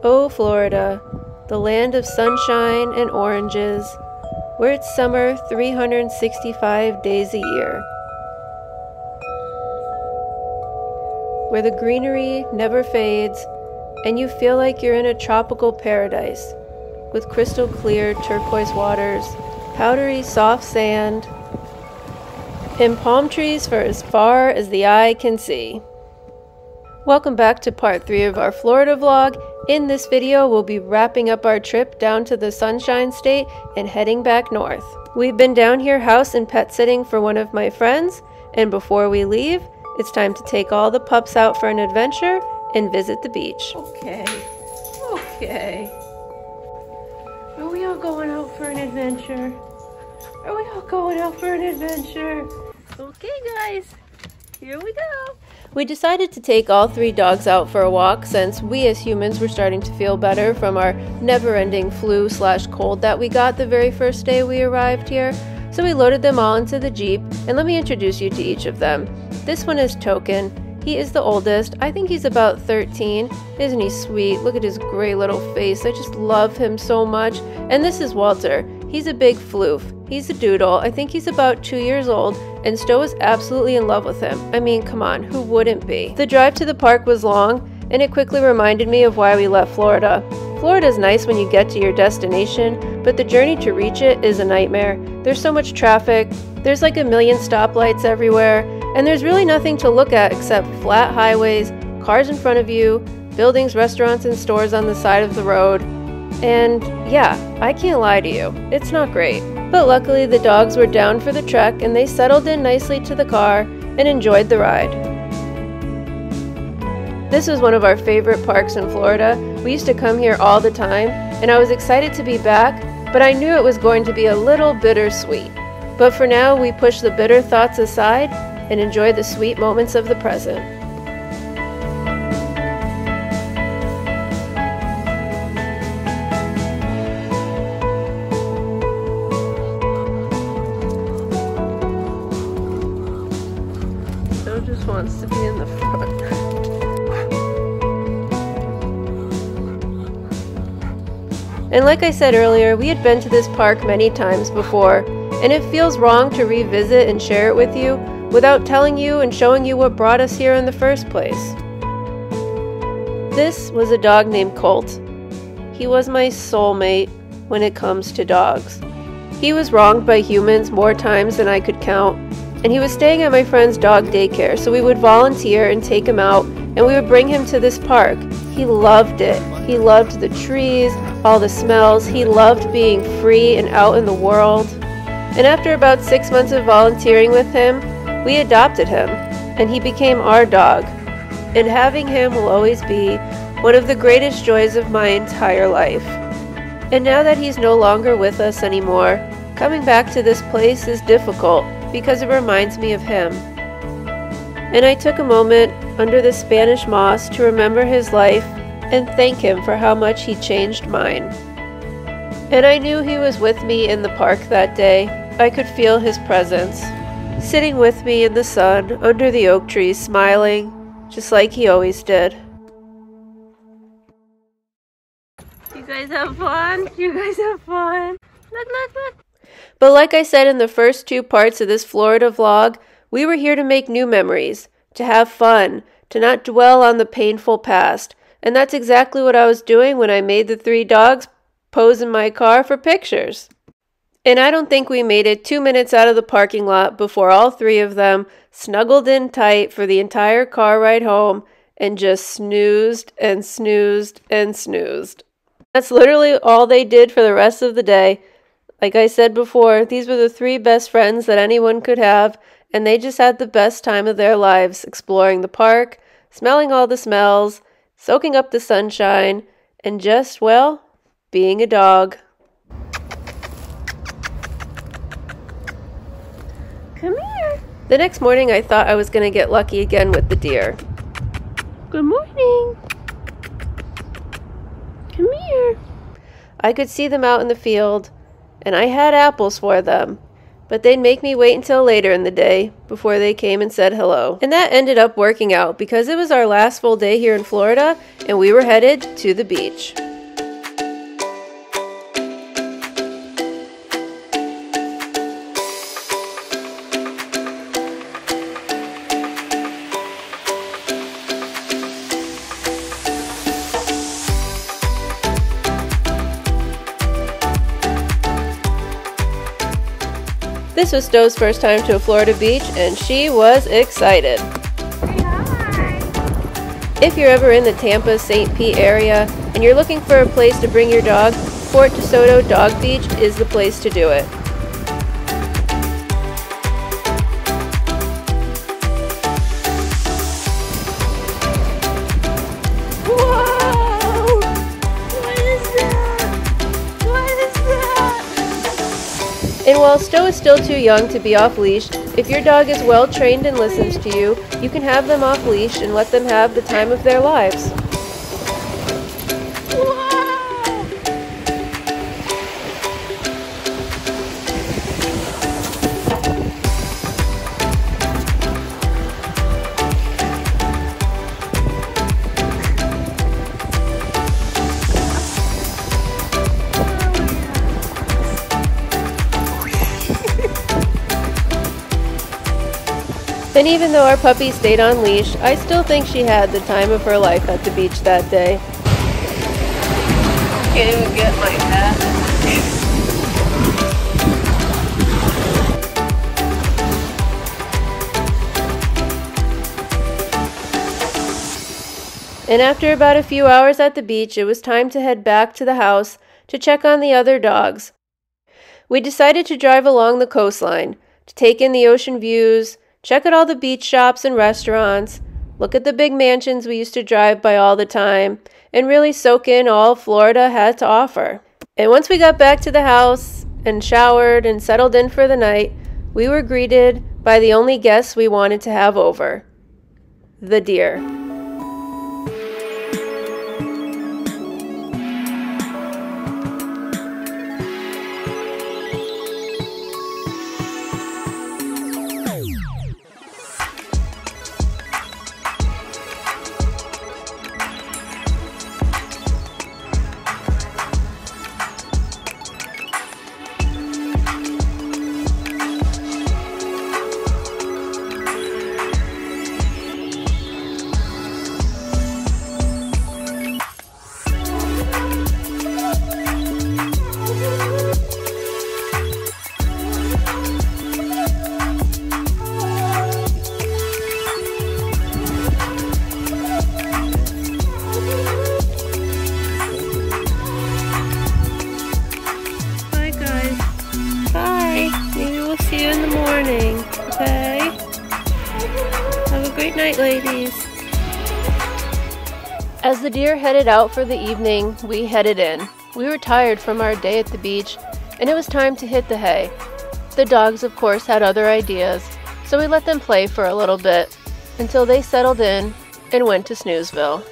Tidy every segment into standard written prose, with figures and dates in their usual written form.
Oh, Florida, the land of sunshine and oranges, where it's summer 365 days a year. Where the greenery never fades and you feel like you're in a tropical paradise with crystal clear turquoise waters, powdery soft sand, and palm trees for as far as the eye can see. Welcome back to part 3 of our Florida vlog. In this video, we'll be wrapping up our trip down to the Sunshine State and heading back north. We've been down here house and pet sitting for one of my friends, and before we leave, it's time to take all the pups out for an adventure and visit the beach. Okay. Are we all going out for an adventure? Okay, guys, here we go. We decided to take all 3 dogs out for a walk since we as humans were starting to feel better from our never-ending flu/cold that we got the very first day we arrived here. So we loaded them all into the Jeep, and let me introduce you to each of them. This one is Token. He is the oldest. I think he's about 13. Isn't he sweet? Look at his gray little face. I just love him so much. And this is Walter. He's a big floof. He's a doodle. I think he's about 2 years old, and Stowe is absolutely in love with him. I mean, come on, who wouldn't be? The drive to the park was long, and it quickly reminded me of why we left Florida. Florida's nice when you get to your destination, but the journey to reach it is a nightmare. There's so much traffic, there's like a million stoplights everywhere, and there's really nothing to look at except flat highways, cars in front of you, buildings, restaurants, and stores on the side of the road. And yeah, I can't lie to you, it's not great. But luckily the dogs were down for the trek and they settled in nicely to the car and enjoyed the ride. This was one of our favorite parks in Florida. We used to come here all the time, and I was excited to be back, but I knew it was going to be a little bittersweet. But for now, we push the bitter thoughts aside and enjoy the sweet moments of the present. Joe just wants to be in the front. And like I said earlier, we had been to this park many times before, and it feels wrong to revisit and share it with you without telling you and showing you what brought us here in the first place. This was a dog named Colt. He was my soulmate when it comes to dogs. He was wronged by humans more times than I could count, and he was staying at my friend's dog daycare, so we would volunteer and take him out, and we would bring him to this park. He loved it. He loved the trees, all the smells. He loved being free and out in the world. And after about 6 months of volunteering with him, we adopted him, and he became our dog. And having him will always be one of the greatest joys of my entire life. And now that he's no longer with us anymore, coming back to this place is difficult because it reminds me of him. And I took a moment under the Spanish moss to remember his life and thank him for how much he changed mine. And I knew he was with me in the park that day. I could feel his presence, sitting with me in the sun under the oak trees, smiling, just like he always did. You guys have fun? Look. But like I said in the first 2 parts of this Florida vlog, we were here to make new memories, to have fun, to not dwell on the painful past. And that's exactly what I was doing when I made the 3 dogs pose in my car for pictures. And I don't think we made it 2 minutes out of the parking lot before all 3 of them snuggled in tight for the entire car ride home and just snoozed and snoozed and snoozed. That's literally all they did for the rest of the day. Like I said before, these were the 3 best friends that anyone could have, and they just had the best time of their lives exploring the park, smelling all the smells, soaking up the sunshine, and just, well, being a dog. Come here. The next morning I thought I was going to get lucky again with the deer. Good morning. Come here. I could see them out in the field, and I had apples for them. but they'd make me wait until later in the day before they came and said hello. And that ended up working out because it was our last full day here in Florida and we were headed to the beach. This was Stowe's first time to a Florida beach, and she was excited. Hi. If you're ever in the Tampa, St. Pete area, and you're looking for a place to bring your dog, Fort DeSoto Dog Beach is the place to do it. And while Stowe is still too young to be off-leash, if your dog is well trained and listens to you, you can have them off-leash and let them have the time of their lives. And even though our puppy stayed on leash, I still think she had the time of her life at the beach that day. Can't even get my hat. And after about a few hours at the beach, it was time to head back to the house to check on the other dogs. We decided to drive along the coastline to take in the ocean views, check out all the beach shops and restaurants, look at the big mansions we used to drive by all the time, and really soak in all Florida had to offer. And once we got back to the house and showered and settled in for the night, we were greeted by the only guests we wanted to have over, the deer. See you in the morning, okay? Have a great night, ladies. As the deer headed out for the evening, we headed in. We were tired from our day at the beach, and it was time to hit the hay. The dogs, of course, had other ideas, so we let them play for a little bit until they settled in and went to Snoozeville.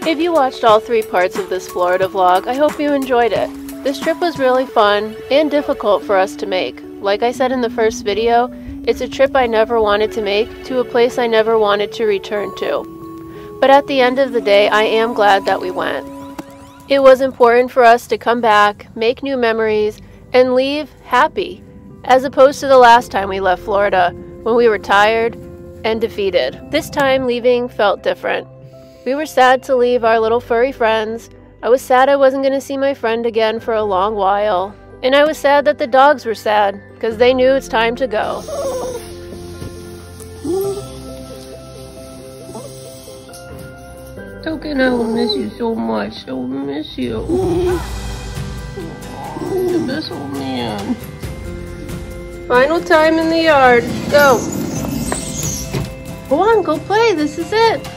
If you watched all 3 parts of this Florida vlog, I hope you enjoyed it. This trip was really fun and difficult for us to make. Like I said in the first video, it's a trip I never wanted to make to a place I never wanted to return to. But at the end of the day, I am glad that we went. It was important for us to come back, make new memories, and leave happy, as opposed to the last time we left Florida, when we were tired and defeated. This time, leaving felt different. We were sad to leave our little furry friends. I was sad I wasn't going to see my friend again for a long while. And I was sad that the dogs were sad, because they knew it's time to go. Token, I will miss you so much. I will miss you. The best old man. Final time in the yard. Go. Go on, go play. This is it.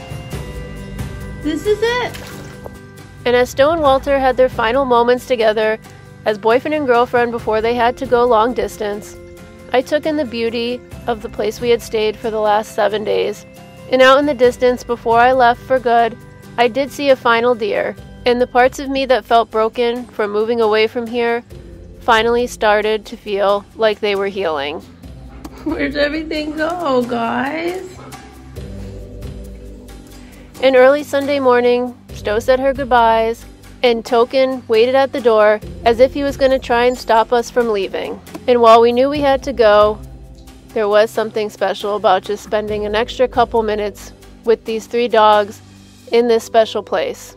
This is it! And as Stowe and Walter had their final moments together as boyfriend and girlfriend before they had to go long distance, I took in the beauty of the place we had stayed for the last 7 days. And out in the distance before I left for good, I did see a final deer, And the parts of me that felt broken from moving away from here finally started to feel like they were healing. Where'd everything go, guys? An early Sunday morning, Stowe said her goodbyes, and Token waited at the door as if he was going to try and stop us from leaving. And while we knew we had to go, there was something special about just spending an extra couple minutes with these 3 dogs in this special place.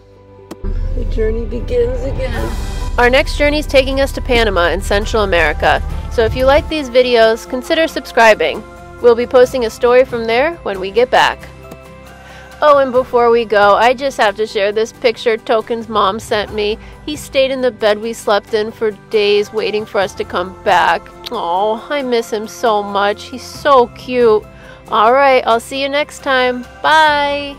The journey begins again. Our next journey is taking us to Panama in Central America, so if you like these videos, consider subscribing. We'll be posting a story from there when we get back. Oh, and before we go, I just have to share this picture Token's mom sent me. He stayed in the bed we slept in for days waiting for us to come back. Oh, I miss him so much. He's so cute. Alright, I'll see you next time. Bye!